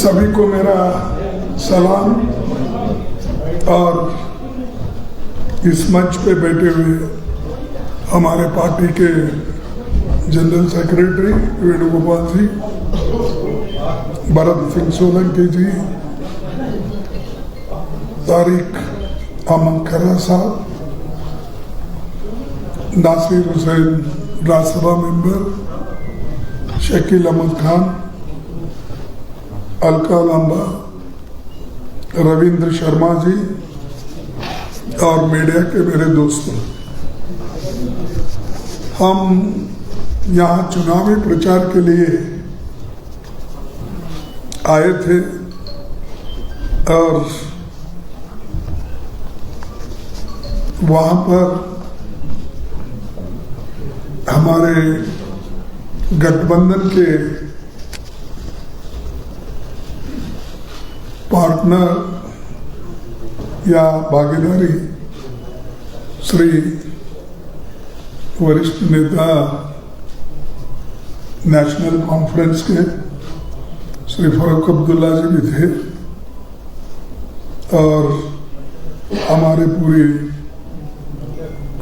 सभी को मेरा सलाम और इस मंच पे बैठे हुए हमारे पार्टी के जनरल सेक्रेटरी वेणुगोपाल जी, भरत सिंह सोलंकी जी, तारिक अहमद खरा साहब, नासिर हुसैन राज्यसभा मेंबर, शकील अहमद खान, अलका लांबा, रविंद्र शर्मा जी और मीडिया के मेरे दोस्तों, हम यहाँ चुनावी प्रचार के लिए आए थे और वहाँ पर हमारे गठबंधन के पार्टनर या भागीदारी श्री वरिष्ठ नेता नेशनल कॉन्फ्रेंस के श्री फारूक अब्दुल्ला जी भी थे और हमारे पूरी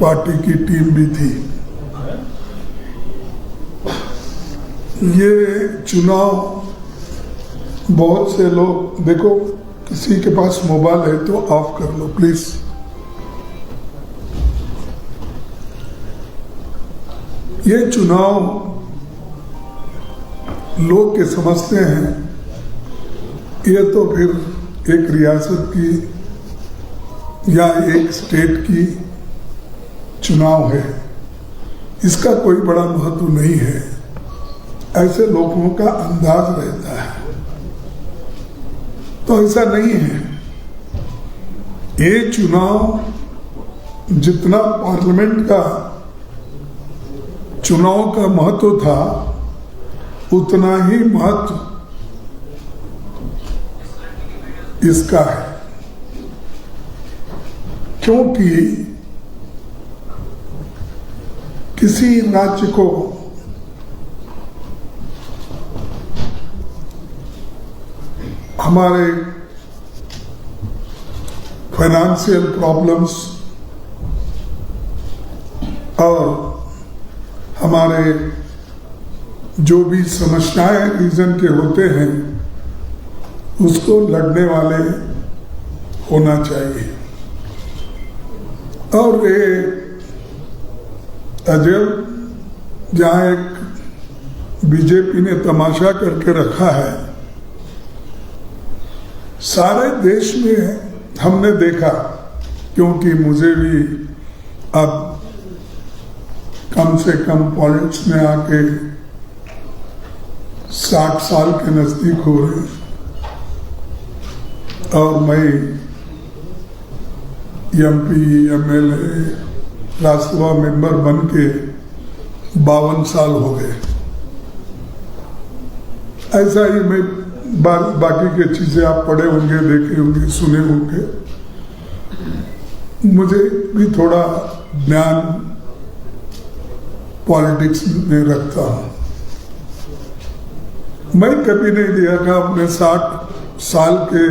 पार्टी की टीम भी थी। ये चुनाव बहुत से लोग, देखो किसी के पास मोबाइल है तो ऑफ कर लो प्लीज। ये चुनाव लोग के समझते हैं ये तो फिर एक रियासत की या एक स्टेट की चुनाव है, इसका कोई बड़ा महत्व नहीं है, ऐसे लोगों का अंदाज रहता है। तो ऐसा नहीं है। ये चुनाव जितना पार्लियामेंट का चुनाव का महत्व था उतना ही महत्व इसका है, क्योंकि किसी राज्य को हमारे फाइनेंशियल प्रॉब्लम्स और हमारे जो भी समस्याएं रीजन के होते हैं उसको लड़ने वाले होना चाहिए। और ये अजब जहाँ एक बीजेपी ने तमाशा करके रखा है, सारे देश में हमने देखा, क्योंकि मुझे भी अब कम से कम पॉलिटिक्स में आके 60 साल के नजदीक हो रहे और मैं एमपी एमएलए राज्यसभा मेंबर बन के 52 साल हो गए। ऐसा ही मैं बाकी की चीजें आप पढ़े होंगे, देखे होंगे, सुने होंगे, मुझे भी थोड़ा ज्ञान पॉलिटिक्स में रखता हूं। मैं कभी नहीं दिया था अपने 60 साल के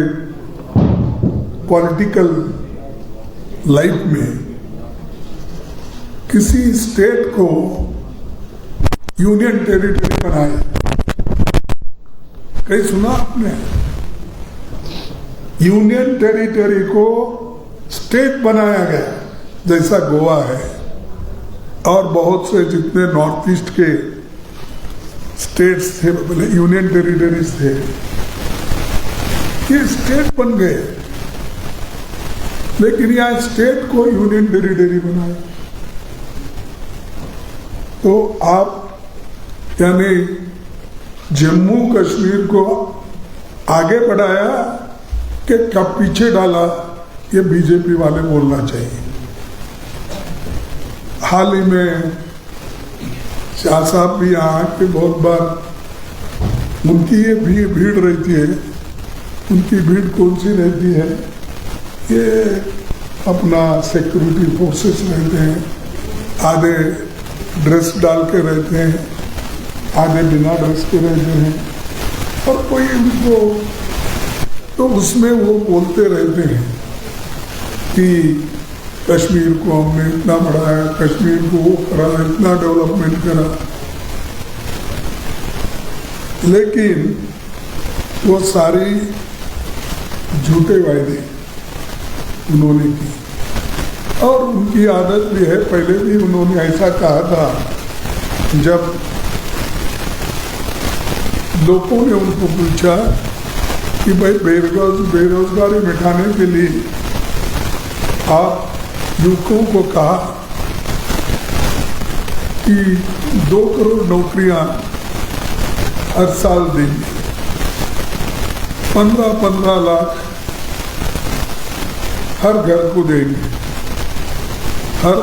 पॉलिटिकल लाइफ में किसी स्टेट को यूनियन टेरिटरी बनाया। कहीं सुना आपने? यूनियन टेरिटरी को स्टेट बनाया गया, जैसा गोवा है और बहुत से जितने नॉर्थ ईस्ट के स्टेट्स थे, मतलब यूनियन टेरिटरीज थे, ये स्टेट बन गए। लेकिन यहाँ स्टेट को यूनियन टेरिटरी बनाया तो आप यानी जम्मू कश्मीर को आगे बढ़ाया कि कब पीछे डाला, ये बीजेपी वाले बोलना चाहिए। हाल ही में शाह साहब भी यहाँ के बहुत बार उनकी ये भीड़ रहती है। उनकी भीड़ कौन सी रहती है? ये अपना सिक्योरिटी फोर्सेस रहते हैं, आधे ड्रेस डाल के रहते हैं, आधे बिना ड्रेस के रहते हैं और कोई उनको तो उसमें वो बोलते रहते हैं कि कश्मीर को हमने इतना बढ़ाया, कश्मीर को वो करा, इतना डेवलपमेंट करा, लेकिन वो सारी झूठे वायदे उन्होंने की। और उनकी आदत भी है, पहले भी उन्होंने ऐसा कहा था, जब लोगों ने उनको पूछा कि भाई बेरोजगारी मिटाने के लिए आप युवकों को कहा कि 2 करोड़ नौकरियां हर साल देंगे, 15-15 लाख हर घर को देंगे, हर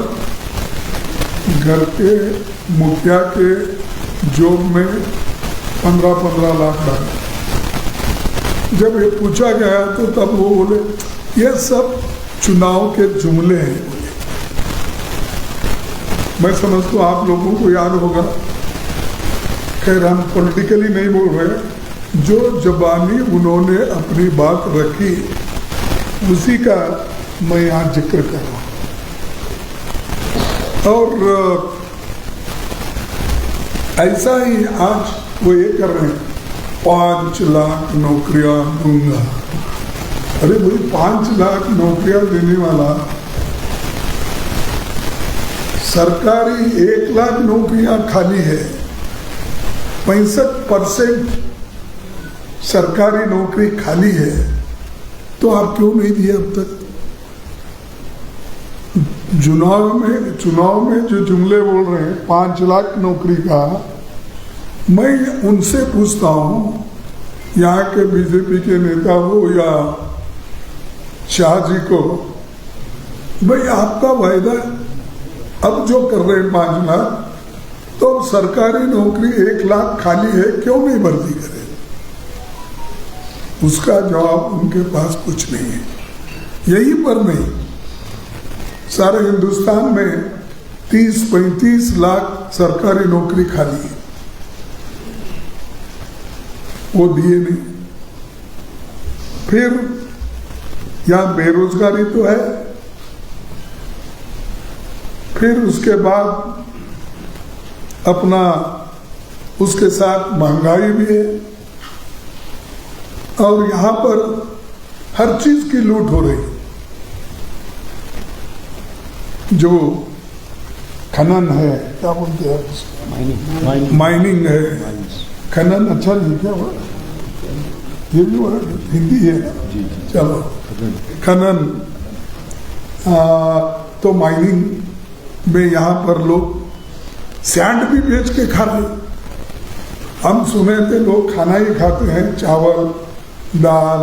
घर के मुखिया के जॉब में 15-15 लाख डाले। जब ये पूछा गया तो तब वो बोले ये सब चुनाव के जुमले हैं। मैं समझता हूँ आप लोगों को याद होगा, खैर हम पॉलिटिकली नहीं बोल रहे, जो जबानी उन्होंने अपनी बात रखी उसी का मैं यहाँ जिक्र कर रहा हूँ। और ऐसा ही आज वो ये कर रहे हैं, 5 लाख नौकरियां दूंगा। अरे भाई 5 लाख नौकरियां देने वाला, सरकारी 1 लाख नौकरियां खाली है, 65% सरकारी नौकरी खाली है, तो आप क्यों नहीं दिए अब तक? चुनाव में जो जुमले बोल रहे हैं 5 लाख नौकरी का, मैं उनसे पूछता हूं, यहाँ के बीजेपी के नेता हो या शाह जी को, भाई आपका वायदा अब जो कर रहे हैं 5 लाख, तो सरकारी नौकरी 1 लाख खाली है, क्यों नहीं भर्ती करें? उसका जवाब उनके पास कुछ नहीं है। यही पर नहीं, सारे हिंदुस्तान में 30-35 लाख सरकारी नौकरी खाली है, वो दिए नहीं। फिर यहां बेरोजगारी तो है, फिर उसके बाद अपना उसके साथ महंगाई भी है, और यहां पर हर चीज की लूट हो रही। जो खनन है, क्या बोलते हैं, माइनिंग है, खनन अच्छा नहीं क्या हुआ, ये भी वर्ड हिंदी है, चलो खनन, तो माइनिंग में यहाँ पर लोग सैंड भी बेच के खा रहे। हम सुने थे लोग खाना ही खाते हैं, चावल दाल,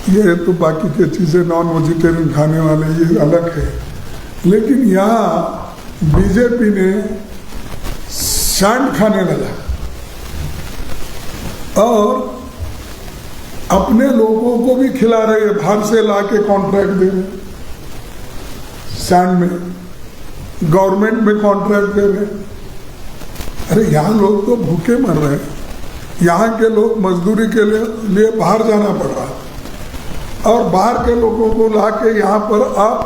ये तो बाकी के चीजें नॉन वेजिटेरियन खाने वाले, ये अलग है। लेकिन यहाँ बीजेपी ने सैंड खाने लगा और अपने लोगों को भी खिला रहे हैं, बाहर से लाके कॉन्ट्रैक्ट दे रहे हैं, सैंड में गवर्नमेंट में कॉन्ट्रैक्ट दे रहे हैं। अरे यहाँ लोग तो भूखे मर रहे हैं, यहाँ के लोग मजदूरी के लिए बाहर जाना पड़ रहा है, और बाहर के लोगों को लाके यहाँ पर आप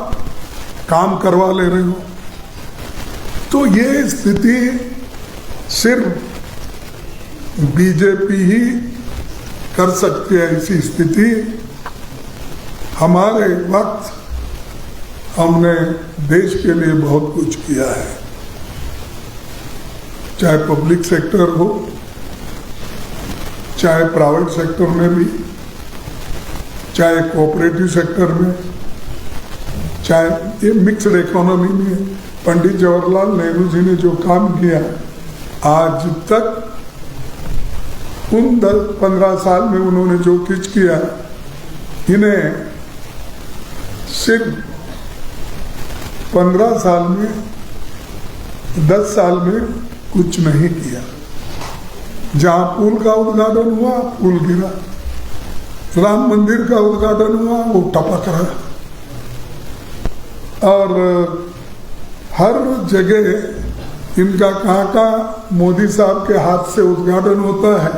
काम करवा ले रहे हो। तो ये स्थिति सिर्फ बीजेपी ही कर सकती है। ऐसी स्थिति हमारे वक्त हमने देश के लिए बहुत कुछ किया है, चाहे पब्लिक सेक्टर हो, चाहे प्राइवेट सेक्टर में भी, चाहे कोऑपरेटिव सेक्टर में, चाहे ये मिक्स्ड इकोनॉमी में। पंडित जवाहरलाल नेहरू जी ने जो काम किया आज तक, उन 10-15 साल में उन्होंने जो कुछ किया, इन्हें सिर्फ 15 साल में, 10 साल में कुछ नहीं किया। जहां पुल का उद्घाटन हुआ, पुल गिरा, राम मंदिर का उद्घाटन हुआ, वो टपक रहा, और हर जगह इनका कहाँ मोदी साहब के हाथ से उद्घाटन होता है।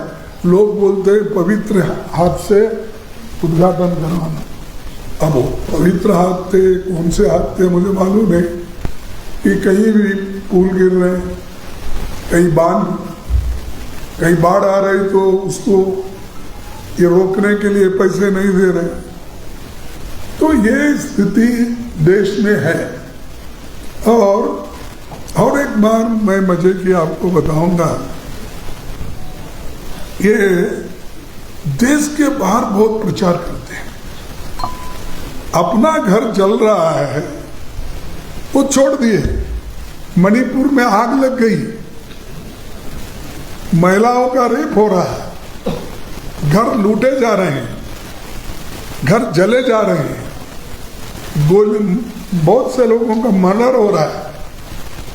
लोग बोलते हैं पवित्र हाथ से उद्घाटन करवाना। अब वो पवित्र हाथ थे, कौन से हाथ थे मुझे मालूम नहीं, कि कहीं भी पुल गिर रहे, कहीं बाढ़ आ रही तो उसको ये रोकने के लिए पैसे नहीं दे रहे। तो ये स्थिति देश में है। और एक बार मैं मजे की आपको बताऊंगा, ये देश के बाहर बहुत प्रचार करते हैं, अपना घर जल रहा है वो छोड़ दिए, मणिपुर में आग लग गई, महिलाओं का रेप हो रहा है, घर लूटे जा रहे हैं, घर जले जा रहे हैं, बहुत से लोगों का मर्डर हो रहा है,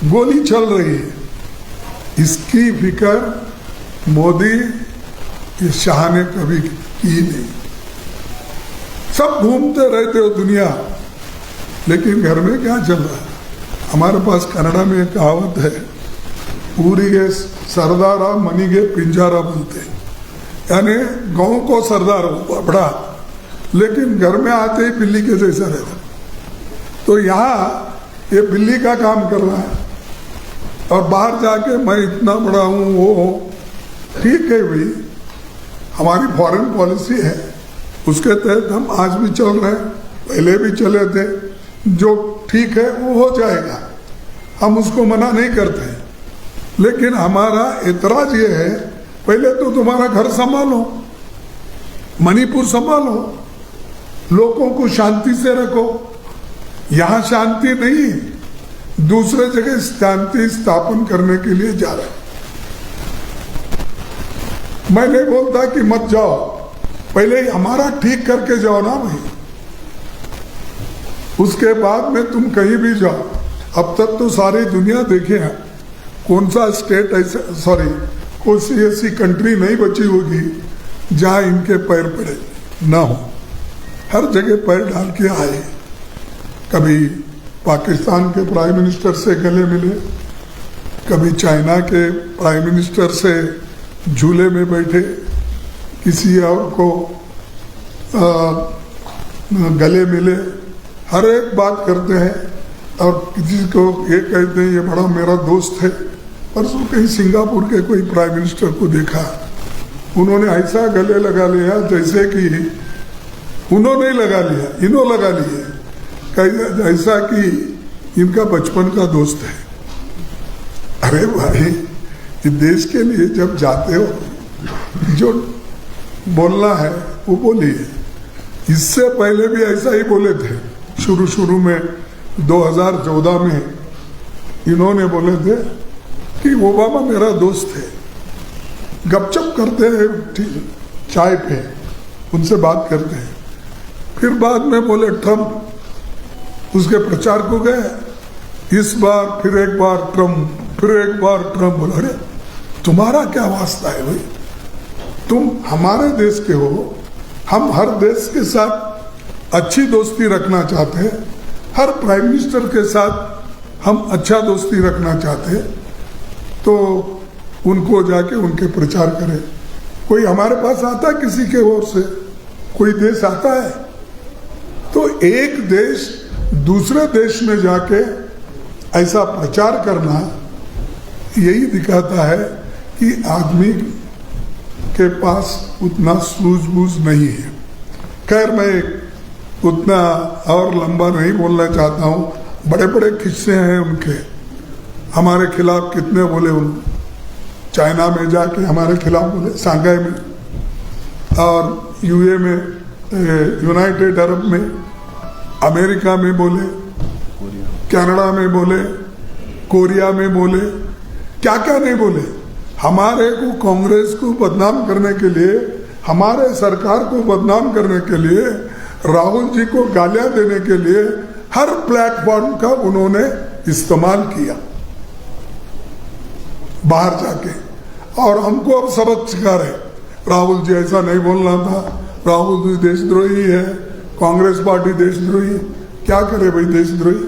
गोली चल रही है। इसकी फिक्र मोदी ये शाह ने कभी की नहीं। सब घूमते रहते हो दुनिया, लेकिन घर में क्या चल रहा है? हमारे पास कन्नड़ा में एक कहावत है, ಊರಿಗೆ सरदार मनीगे पिंजारा बोलते हैं, यानी गांव को सरदार बड़ा, लेकिन घर में आते ही बिल्ली के जैसा रहता। तो यहाँ ये बिल्ली का काम कर रहा है और बाहर जाके मैं इतना बड़ा हूँ वो। ठीक है भाई, हमारी फॉरेन पॉलिसी है, उसके तहत हम आज भी चल रहे हैं, पहले भी चले थे। जो ठीक है वो हो जाएगा, हम उसको मना नहीं करते, लेकिन हमारा एतराज ये है, पहले तो तुम्हारा घर संभालो, मणिपुर संभालो, लोगों को शांति से रखो। यहाँ शांति नहीं, दूसरे जगह शांति स्थापन करने के लिए जा रहे। मैं नहीं बोलता कि मत जाओ, पहले हमारा ठीक करके जाओ ना भाई, उसके बाद में तुम कहीं भी जाओ। अब तक तो सारी दुनिया देखे हैं, कौन सा स्टेट ऐसा, सॉरी, कोई सी ऐसी कंट्री नहीं बची होगी जहां इनके पैर पड़े ना हो। हर जगह पैर डाल के आए। कभी पाकिस्तान के प्राइम मिनिस्टर से गले मिले, कभी चाइना के प्राइम मिनिस्टर से झूले में बैठे, किसी और को गले मिले, हर एक बात करते हैं। और किसी को ये कहते हैं ये बड़ा मेरा दोस्त है। परसों कहीं सिंगापुर के कोई प्राइम मिनिस्टर को देखा, उन्होंने ऐसा गले लगा लिया जैसे कि उन्होंने लगा लिया, इन्हों लगा लिए, ऐसा कि इनका बचपन का दोस्त है। अरे भाई, ये देश के लिए जब जाते हो, जो बोलना है वो बोलिए। इससे पहले भी ऐसा ही बोले थे, शुरू में 2014 में इन्होंने बोले थे कि ओबामा मेरा दोस्त है। गपशप करते हैं चाय पे, उनसे बात करते हैं। फिर बाद में बोले ट्रम्प, उसके प्रचार को गए, इस बार फिर एक बार ट्रम्प, फिर एक बार ट्रम्प। बोला अरे तुम्हारा क्या वास्ता है भाई, तुम हमारे देश के हो, हम हर देश के साथ अच्छी दोस्ती रखना चाहते हैं, हर प्राइम मिनिस्टर के साथ हम अच्छा दोस्ती रखना चाहते हैं, तो उनको जाके उनके प्रचार करें। कोई हमारे पास आता है किसी के ओर से, कोई देश आता है तो एक देश दूसरे देश में जाके ऐसा प्रचार करना, यही दिखाता है कि आदमी के पास उतना सूझबूझ नहीं है। खैर, मैं उतना और लंबा नहीं बोलना चाहता हूँ। बड़े बड़े किस्से हैं उनके, हमारे खिलाफ कितने बोले। उन चाइना में जाके हमारे खिलाफ बोले, सांघाई में, और यूए में, यूनाइटेड अरब में, अमेरिका में बोले, कनाडा में बोले, कोरिया में बोले, क्या क्या नहीं बोले। हमारे को, कांग्रेस को बदनाम करने के लिए, हमारे सरकार को बदनाम करने के लिए, राहुल जी को गालियां देने के लिए हर प्लेटफॉर्म का उन्होंने इस्तेमाल किया बाहर जाके, और हमको अब सबक सिखा रहे। राहुल जी ऐसा नहीं बोलना था, राहुल जी देशद्रोही है, कांग्रेस पार्टी देशद्रोही। क्या करे भाई देशद्रोही,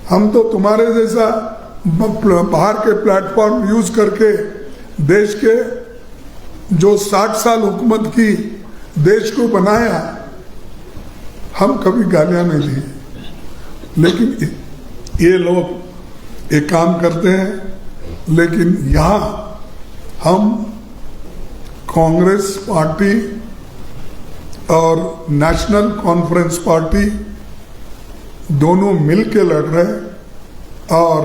हम तो तुम्हारे जैसा बाहर के प्लेटफॉर्म यूज करके देश के जो 60 साल हुकूमत की, देश को बनाया, हम कभी गालियां नहीं दी, लेकिन ये लोग एक काम करते हैं। लेकिन यहाँ हम कांग्रेस पार्टी और नेशनल कॉन्फ्रेंस पार्टी दोनों मिलके लड़ रहे और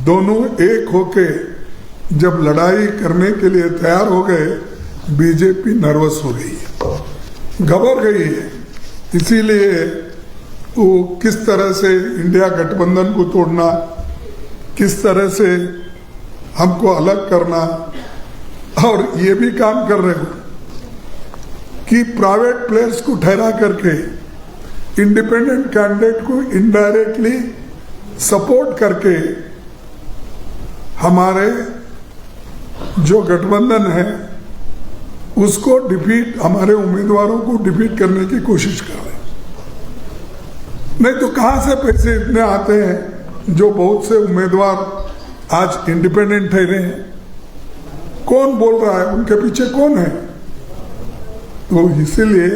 दोनों एक होके जब लड़ाई करने के लिए तैयार हो गए, बीजेपी नर्वस हो गई है, घबरा गई है। इसीलिए वो किस तरह से इंडिया गठबंधन को तोड़ना, किस तरह से हमको अलग करना, और ये भी काम कर रहे हो कि प्राइवेट प्लेयर्स को ठहरा करके इंडिपेंडेंट कैंडिडेट को इनडायरेक्टली सपोर्ट करके हमारे जो गठबंधन है उसको डिफीट, हमारे उम्मीदवारों को डिफीट करने की कोशिश कर रहे हैं। नहीं तो कहां से पैसे इतने आते हैं जो बहुत से उम्मीदवार आज इंडिपेंडेंट ठहरे हैं? कौन बोल रहा है, उनके पीछे कौन है? तो इसीलिए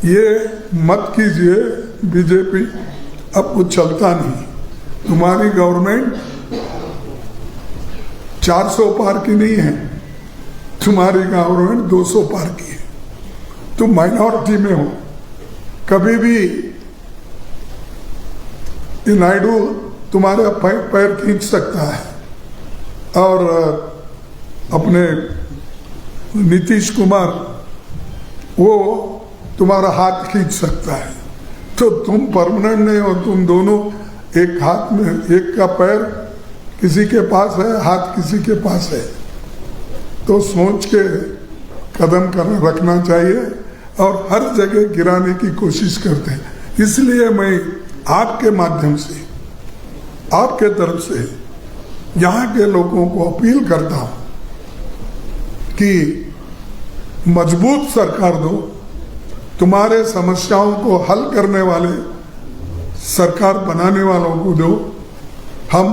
ये मत कीजिए बीजेपी, अब कुछ चलता नहीं। तुम्हारी गवर्नमेंट 400 पार की नहीं है, तुम्हारी गवर्नमेंट 200 पार की है। तुम माइनॉरिटी में हो। कभी भी नायडू तुम्हारे पैर खींच सकता है और अपने नीतीश कुमार वो तुम्हारा हाथ खींच सकता है। तो तुम परमानेंट नहीं हो, तुम दोनों एक हाथ में, एक का पैर किसी के पास है, हाथ किसी के पास है। तो सोच के कदम रखना चाहिए और हर जगह गिराने की कोशिश करते हैं। इसलिए मैं आपके माध्यम से, आपके तरफ से यहाँ के लोगों को अपील करता हूँ कि मजबूत सरकार दो, तुम्हारे समस्याओं को हल करने वाले सरकार बनाने वालों को दो। हम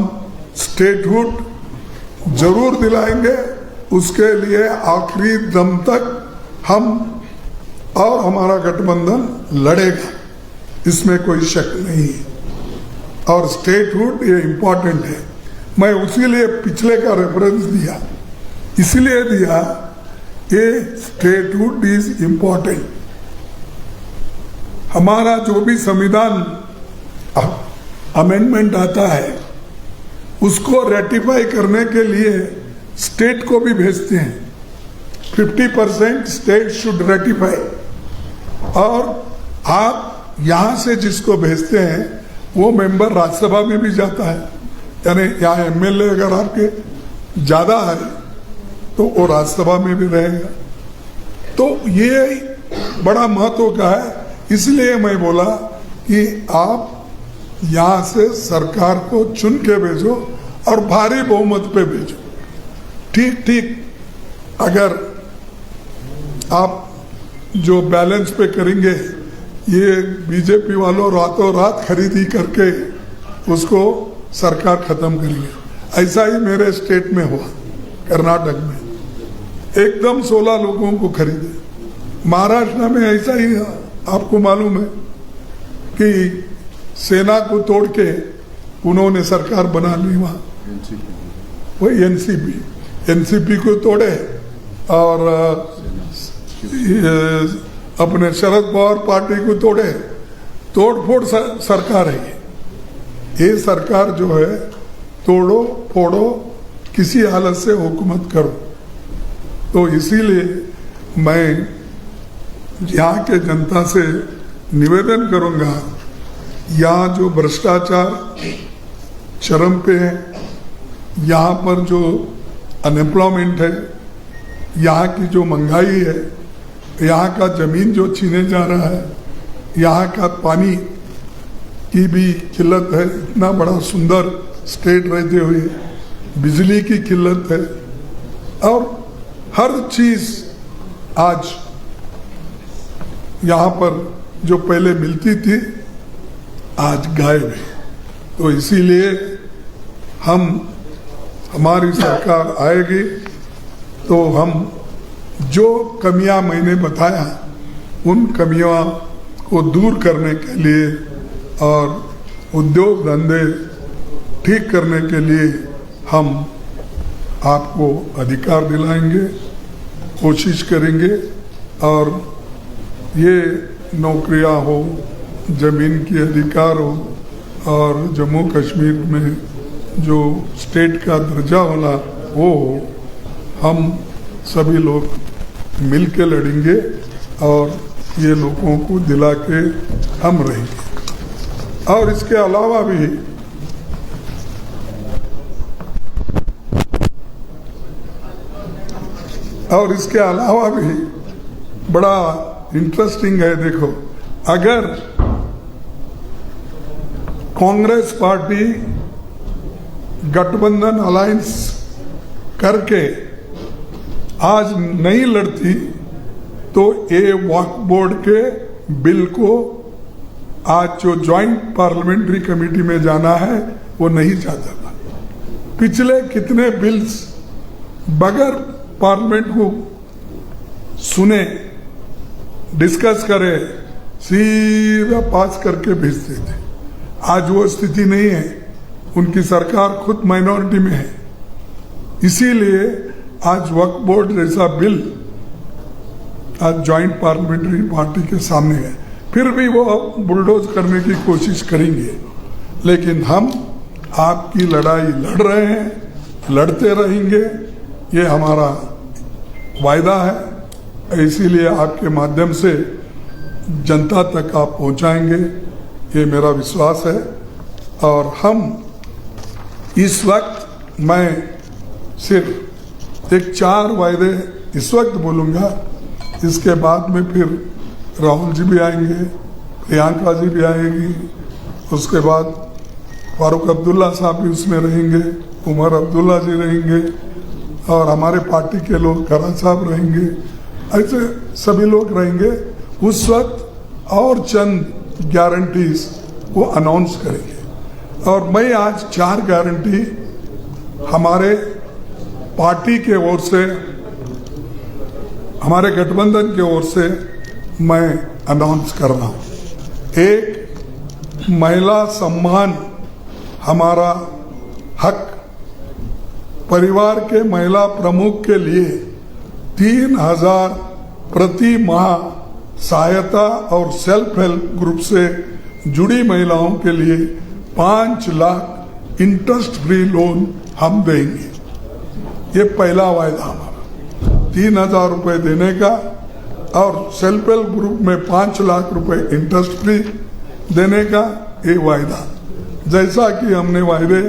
स्टेटहुड जरूर दिलाएंगे, उसके लिए आखिरी दम तक हम और हमारा गठबंधन लड़ेगा, इसमें कोई शक नहीं है। और स्टेटहुड ये इम्पोर्टेंट है। मैं उसीलिए पिछले का रेफरेंस दिया, इसलिए दिया ये स्टेटहुड इज इम्पोर्टेंट। हमारा जो भी संविधान अमेंडमेंट आता है उसको रेटिफाई करने के लिए स्टेट को भी भेजते हैं। 50% स्टेट शुड रेटिफाई, और आप यहां से जिसको भेजते हैं वो मेंबर राज्यसभा में भी जाता है। यानी यहाँ एमएलए अगर आपके ज्यादा है तो वो राज्यसभा में भी रहेगा। तो ये बड़ा महत्व का है। इसलिए मैं बोला कि आप यहां से सरकार को चुन के भेजो और भारी बहुमत पे भेजो। ठीक अगर आप जो बैलेंस पे करेंगे, ये बीजेपी वालों रातों रात खरीदी करके उसको सरकार खत्म करेंगे। ऐसा ही मेरे स्टेट में हुआ, कर्नाटक में एकदम 16 लोगों को खरीदे। महाराष्ट्र में ऐसा ही, आपको मालूम है कि सेना को तोड़ के उन्होंने सरकार बना ली वहां, वही एनसीपी को तोड़े और अपने शरद पवार पार्टी को तोड़े। तोड़फोड़ सरकार है ये सरकार जो है, तोड़ो फोड़ो, किसी हालत से हुकूमत करो। तो इसीलिए मैं यहाँ के जनता से निवेदन करूँगा, यहाँ जो भ्रष्टाचार चरम पे है, यहाँ पर जो अनएम्प्लॉयमेंट है, यहाँ की जो महंगाई है, यहाँ का जमीन जो छीने जा रहा है, यहाँ का पानी की भी किल्लत है। इतना बड़ा सुंदर स्टेट रहते हुए बिजली की किल्लत है और हर चीज आज यहाँ पर जो पहले मिलती थी आज गायब है। तो इसीलिए हमारी सरकार आएगी तो हम जो कमियां मैंने बताया उन कमियों को दूर करने के लिए और उद्योग धंधे ठीक करने के लिए हम आपको अधिकार दिलाएंगे, कोशिश करेंगे। और ये नौकरियां हो, ज़मीन की अधिकार हो और जम्मू कश्मीर में जो स्टेट का दर्जा होना वो हो, हम सभी लोग मिल के लड़ेंगे और ये लोगों को दिला के हम रहेंगे। और इसके अलावा भी बड़ा इंटरेस्टिंग है। देखो, अगर कांग्रेस पार्टी गठबंधन अलायंस करके आज नहीं लड़ती तो ये वक्फ बोर्ड के बिल को आज जो ज्वाइंट पार्लियामेंट्री कमेटी में जाना है वो नहीं जाता था। पिछले कितने बिल्स बगैर पार्लियामेंट को सुने, डिस्कस करे, सीधा पास करके भेजते थे। आज वो स्थिति नहीं है, उनकी सरकार खुद माइनॉरिटी में है। इसीलिए आज वक्फ बोर्ड जैसा बिल आज ज्वाइंट पार्लियामेंट्री पार्टी के सामने है। फिर भी वो बुलडोज करने की कोशिश करेंगे, लेकिन हम आपकी लड़ाई लड़ रहे हैं, लड़ते रहेंगे, ये हमारा वायदा है। इसीलिए आपके माध्यम से जनता तक आप पहुंचाएंगे, ये मेरा विश्वास है। और हम इस वक्त, मैं सिर्फ एक 4 वायदे इस वक्त बोलूँगा, इसके बाद में फिर राहुल जी भी आएंगे, प्रियंका जी भी आएगी, उसके बाद फारूक अब्दुल्ला साहब भी उसमें रहेंगे, उमर अब्दुल्ला जी रहेंगे और हमारे पार्टी के लोग खरा साहब रहेंगे, ऐसे सभी लोग रहेंगे। उस वक्त और चंद गारंटीज वो अनाउंस करेंगे। और मैं आज 4 गारंटी हमारे पार्टी के ओर से, हमारे गठबंधन के ओर से मैं अनाउंस कर रहा हूं। एक, महिला सम्मान हमारा हक, परिवार के महिला प्रमुख के लिए 3000 प्रति माह सहायता और सेल्फ हेल्प ग्रुप से जुड़ी महिलाओं के लिए 5 लाख इंटरेस्ट फ्री लोन हम देंगे। ये पहला वायदा हमारा, 3000 रुपए देने का और सेल्फ हेल्प ग्रुप में 5 लाख रुपए इंटरेस्ट फ्री देने का, ये वायदा। जैसा कि हमने वायदे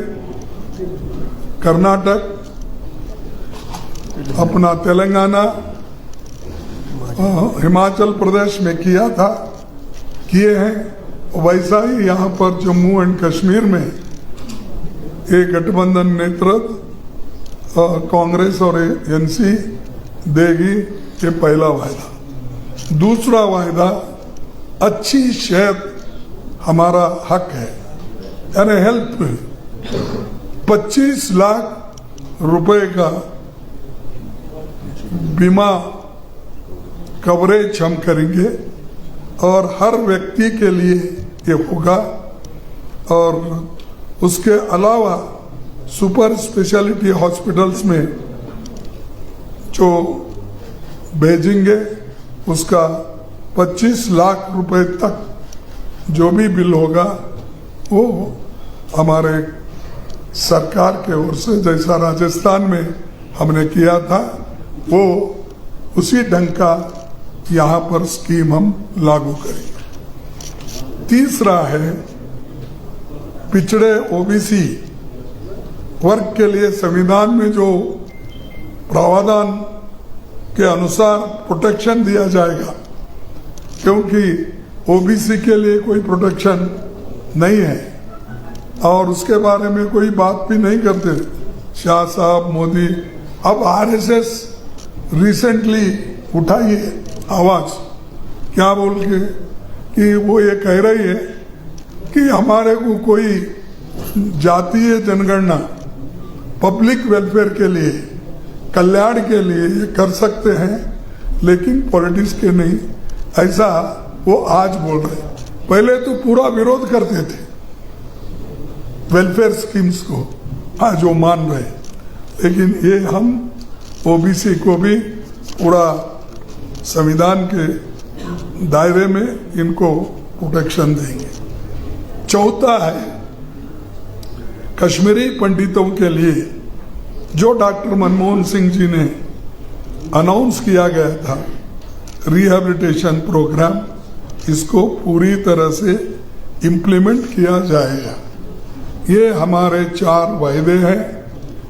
कर्नाटक, अपना तेलंगाना, हिमाचल प्रदेश में किया था, किए हैं, वैसा ही यहाँ पर जम्मू एंड कश्मीर में एक गठबंधन नेतृत्व कांग्रेस और एनसी देगी। ये पहला वायदा। दूसरा वायदा, अच्छी सेहत हमारा हक है, यानी हेल्थ में 25 लाख रुपए का बीमा कवरेज हम करेंगे और हर व्यक्ति के लिए ये होगा। और उसके अलावा सुपर स्पेशलिटी हॉस्पिटल्स में जो भेजेंगे उसका 25 लाख रुपए तक जो भी बिल होगा वो हमारे सरकार के ओर से, जैसा राजस्थान में हमने किया था, वो उसी ढंग का यहाँ पर स्कीम हम लागू करेंगे। तीसरा है, पिछड़े ओबीसी वर्ग के लिए संविधान में जो प्रावधान के अनुसार प्रोटेक्शन दिया जाएगा, क्योंकि ओबीसी के लिए कोई प्रोटेक्शन नहीं है और उसके बारे में कोई बात भी नहीं करते शाह साहब, मोदी। अब आरएसएस रिसेंटली उठाई है आवाज, क्या बोल के कि वो ये कह रही है कि हमारे को कोई जातीय जनगणना पब्लिक वेलफेयर के लिए, कल्याण के लिए ये कर सकते हैं, लेकिन पॉलिटिक्स के नहीं। ऐसा वो आज बोल रहे हैं। पहले तो पूरा विरोध करते थे वेलफेयर स्कीम्स को, आज वो मान रहे, लेकिन ये हम ओबीसी को भी पूरा संविधान के दायरे में इनको प्रोटेक्शन देंगे। चौथा है कश्मीरी पंडितों के लिए जो डॉक्टर मनमोहन सिंह जी ने अनाउंस किया गया था रिहैबिलिटेशन प्रोग्राम, इसको पूरी तरह से इम्प्लीमेंट किया जाएगा। ये हमारे 4 वायदे हैं।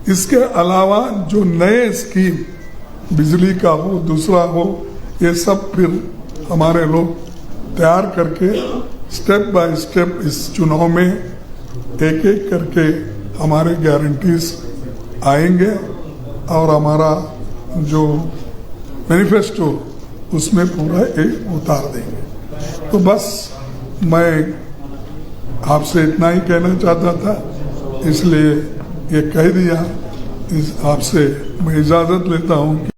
इसके अलावा जो नए स्कीम बिजली का हो, दूसरा हो, ये सब फिर हमारे लोग तैयार करके स्टेप बाय स्टेप इस चुनाव में एक एक करके हमारे गारंटीज आएंगे और हमारा जो मैनिफेस्टो उसमें पूरा एक उतार देंगे। तो बस मैं आपसे इतना ही कहना चाहता था, इसलिए ये कह दिया। आपसे मैं इजाज़त लेता हूँ।